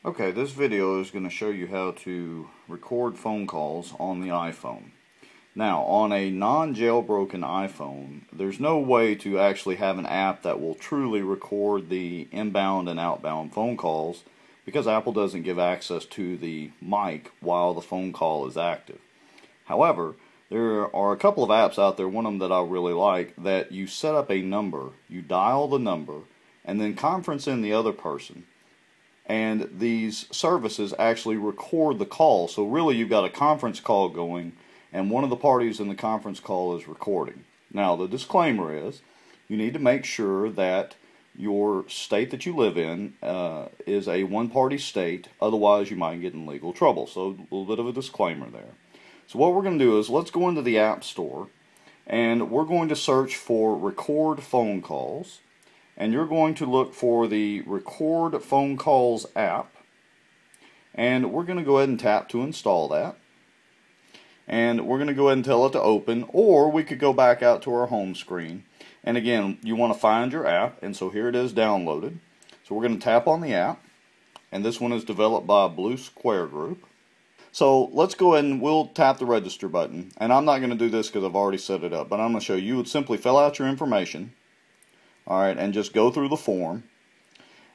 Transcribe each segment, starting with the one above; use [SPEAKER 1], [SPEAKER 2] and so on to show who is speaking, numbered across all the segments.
[SPEAKER 1] Okay, this video is going to show you how to record phone calls on the iPhone. Now, on a non-jailbroken iPhone, there's no way to actually have an app that will truly record the inbound and outbound phone calls because Apple doesn't give access to the mic while the phone call is active. However, there are a couple of apps out there, one of them that I really like, that you set up a number, you dial the number, and then conference in the other person. And these services actually record the call. So really you've got a conference call going and one of the parties in the conference call is recording. Now the disclaimer is you need to make sure that your state that you live in is a one-party state, otherwise you might get in legal trouble. So a little bit of a disclaimer there. So what we're going to do is let's go into the App Store and we're going to search for record phone calls. And you're going to look for the Record Phone Calls app. And we're going to go ahead and tap to install that. And we're going to go ahead and tell it to open. Or we could go back out to our home screen. And again, you want to find your app. And so here it is downloaded. So we're going to tap on the app. And this one is developed by Blue Square Group. So let's go ahead and we'll tap the register button. And I'm not going to do this because I've already set it up. But I'm going to show you. You would simply fill out your information. Alright, and just go through the form,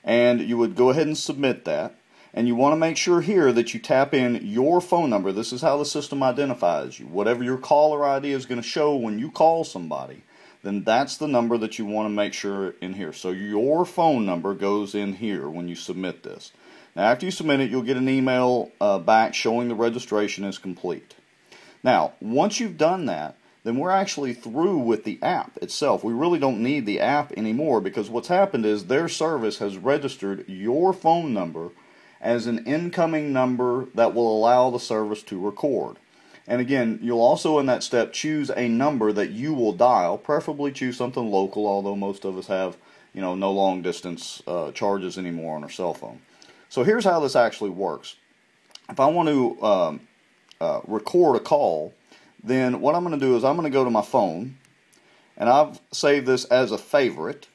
[SPEAKER 1] and you would go ahead and submit that, and you want to make sure here that you tap in your phone number. This is how the system identifies you. Whatever your caller ID is going to show when you call somebody, then that's the number that you want to make sure in here. So your phone number goes in here when you submit this. Now after you submit it, you'll get an email back showing the registration is complete. Now once you've done that, then we're actually through with the app itself. We really don't need the app anymore because what's happened is their service has registered your phone number as an incoming number that will allow the service to record. And again, you'll also in that step choose a number that you will dial, preferably choose something local, although most of us have, no long distance charges anymore on our cell phone. So here's how this actually works. If I want to record a call, then what I'm going to do is I'm going to go to my phone, and I've saved this as a favorite,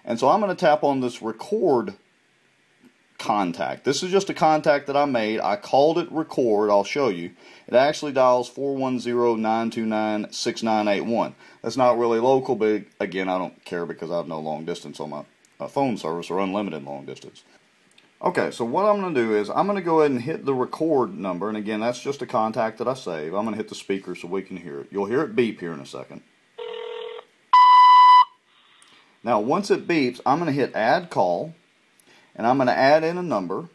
[SPEAKER 1] and so I'm going to tap on this record contact. This is just a contact that I made. I called it record. I'll show you. It actually dials 410-929-6981. That's not really local, but again, I don't care because I have no long distance on my phone service or unlimited long distance. Okay, so what I'm going to do is I'm going to go ahead and hit the record number, and again, that's just a contact that I save. I'm going to hit the speaker so we can hear it. You'll hear it beep here in a second. Now, once it beeps, I'm going to hit add call, and I'm going to add in a number.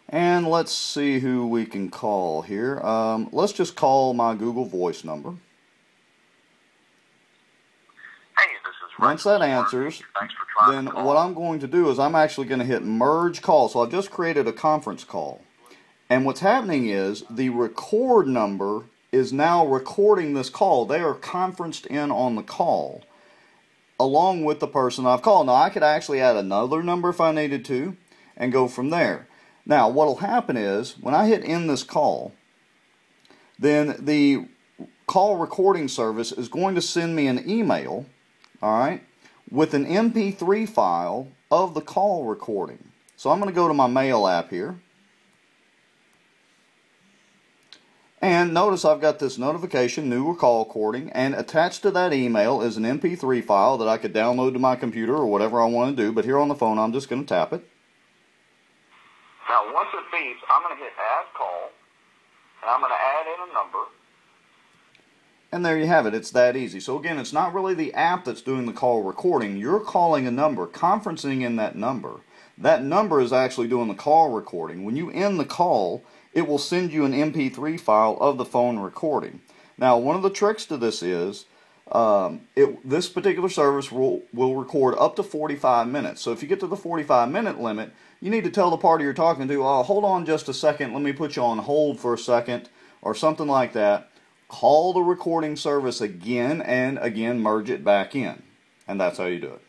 [SPEAKER 1] And let's see who we can call here. Let's just call my Google Voice number. Once that answers, then what I'm going to do is I'm actually going to hit merge call. So I've just created a conference call. And what's happening is the record number is now recording this call. They are conferenced in on the call along with the person I've called. Now I could actually add another number if I needed to and go from there. Now what will happen is when I hit end this call, then the call recording service is going to send me an email, alright, with an MP3 file of the call recording. So I'm going to go to my mail app here. And notice I've got this notification, new call recording, and attached to that email is an MP3 file that I could download to my computer or whatever I want to do. But here on the phone, I'm just going to tap it.
[SPEAKER 2] Now once it beeps, I'm going to hit add call, and I'm going to add in a number.
[SPEAKER 1] And there you have it. It's that easy. So again, it's not really the app that's doing the call recording. You're calling a number, conferencing in that number. That number is actually doing the call recording. When you end the call, it will send you an MP3 file of the phone recording. Now, one of the tricks to this is this particular service will record up to 45 minutes. So if you get to the 45-minute limit, you need to tell the party you're talking to, hold on just a second, let me put you on hold for a second, or something like that. Call the recording service again and again, merge it back in. And that's how you do it.